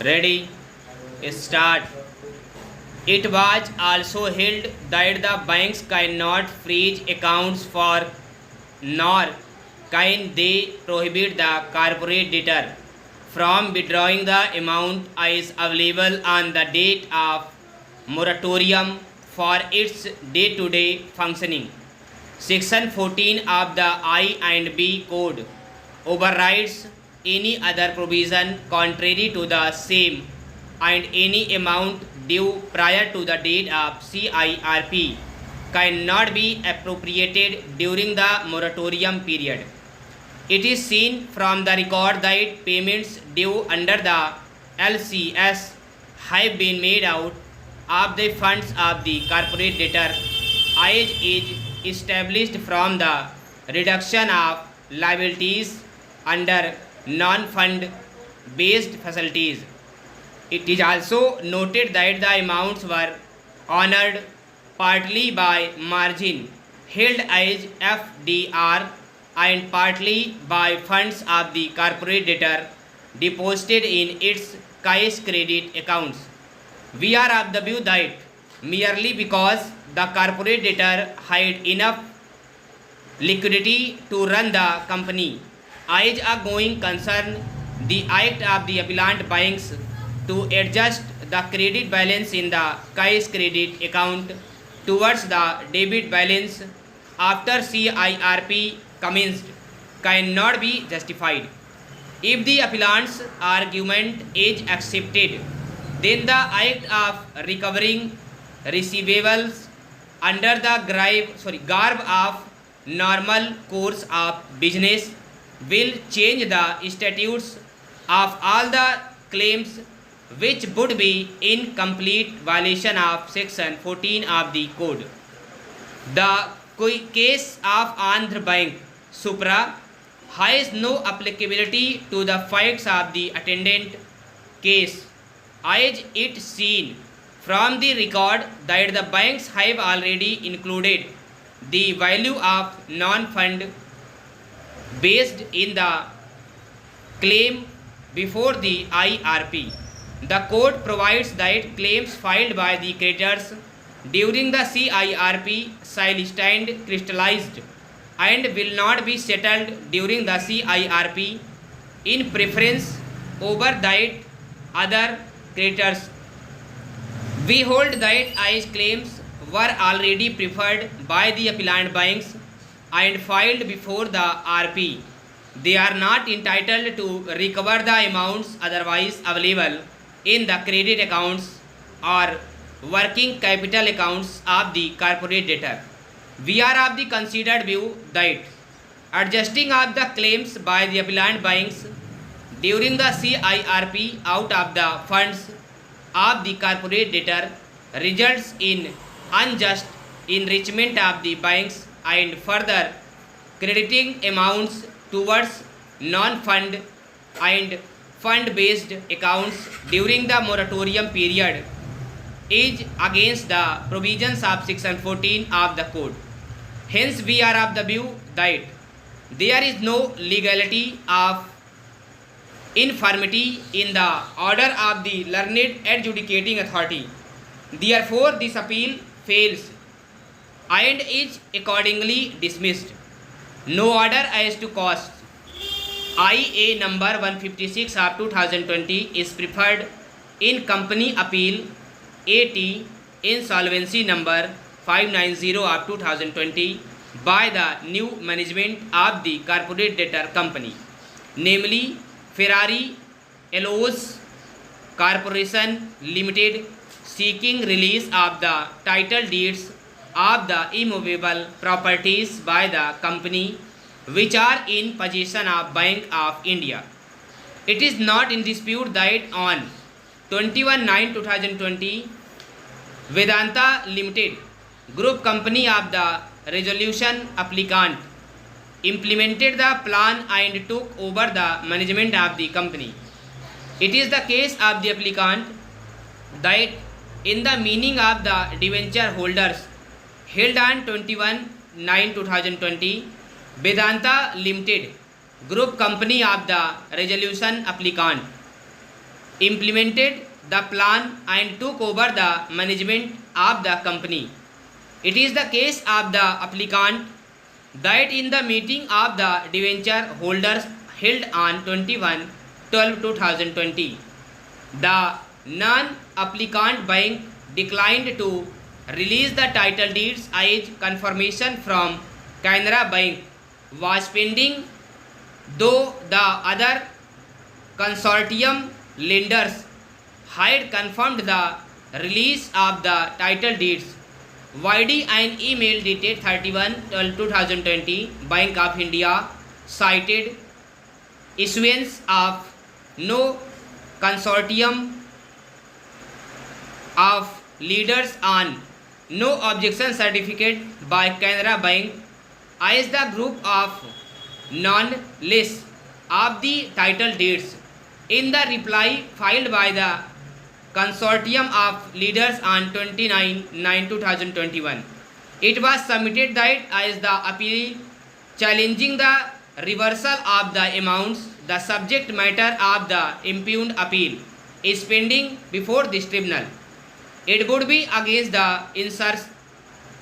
Ready? Start. It was also held that the banks cannot freeze accounts for nor can they prohibit the corporate debtor from withdrawing the amount is available on the date of moratorium for its day-to-day functioning. Section 14 of the I and B Code overrides any other provision contrary to the same, and any amount due prior to the date of CIRP cannot be appropriated during the moratorium period. It is seen from the record that payments due under the LCS have been made out of the funds of the corporate debtor as is established from the reduction of liabilities under non-fund based facilities. It is also noted that the amounts were honored partly by margin held as FDR and partly by funds of the corporate debtor deposited in its cash credit accounts. We are of the view that merely because the corporate debtor had enough liquidity to run the company as a going concern, the act of the appellant banks to adjust the credit balance in the cash credit account towards the debit balance after CIRP commenced cannot be justified. If the appellant's argument is accepted, then the act of recovering receivables under the garb of normal course of business will change the statutes of all the claims, which would be in complete violation of section 14 of the code. The case of Andhra Bank Supra has no applicability to the facts of the attendant case, as it seen from the record that the banks have already included the value of non-fund based in the claim before the IRP. The code provides that claims filed by the creditors during the CIRP shall stand crystallized and will not be settled during the CIRP in preference over that other creditors. We hold that as claims were already preferred by the appellant banks and filed before the RP, they are not entitled to recover the amounts otherwise available in the credit accounts or working capital accounts of the corporate debtor. We are of the considered view that adjusting of the claims by the appellant banks during the CIRP out of the funds of the corporate debtor results in unjust enrichment of the banks and further crediting amounts towards non-fund and fund-based accounts during the moratorium period is against the provisions of section 14 of the code. Hence, we are of the view that there is no legality of infirmity in the order of the learned adjudicating authority. Therefore, this appeal fails and is accordingly dismissed. No order as to costs IA number 156 of 2020 is preferred in Company Appeal AT Insolvency number 590 of 2020 by the new management of the corporate debtor company, namely Ferrari Alloys Corporation Limited, seeking release of the title deeds of the immovable properties by the company which are in possession of Bank of India. It is not in dispute that on 21/9/2020 Vedanta Limited, group company of the resolution applicant, implemented the plan and took over the management of the company. It is the case of the applicant that in the meaning of the debenture holders held on 21/9/2020, Vedanta Limited, group company of the resolution applicant, implemented the plan and took over the management of the company. It is the case of the applicant that in the meeting of the debenture holders held on 21/12/2020, the non-applicant bank declined to release the title deeds as confirmation from Canara Bank was pending, though the other consortium lenders had confirmed the release of the title deeds. YD an email dated 31/12/2020, Bank of India cited issuance of no consortium of leaders on no objection certificate by Canara Bank as the group of non-less of the title deeds. In the reply filed by the consortium of leaders on 29/9/2021, it was submitted that as the appeal challenging the reversal of the amounts, the subject matter of the impugned appeal is pending before this tribunal. It would be against the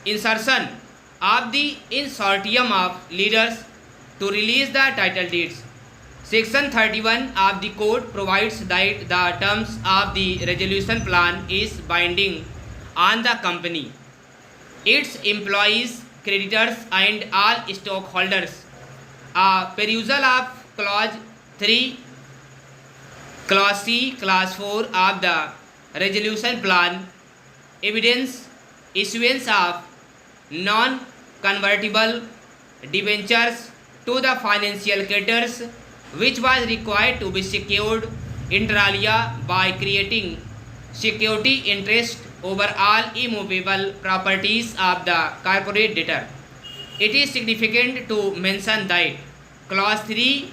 insertion of the consortium of leaders to release the title deeds. Section 31 of the code provides that the terms of the resolution plan is binding on the company, its employees, creditors and all stockholders. A perusal of clause 3, clause C, clause 4 of the resolution plan evidence issuance of non-convertible debentures to the financial creditors, which was required to be secured inter alia by creating security interest over all immovable properties of the corporate debtor. It is significant to mention that clause 3,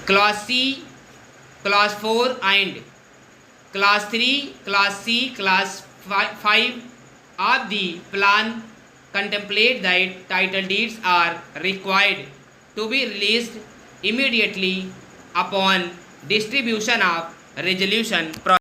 clause C, clause 4 and clause 3, clause C, clause 5 of the plan contemplate that title deeds are required to be released immediately upon distribution of resolution.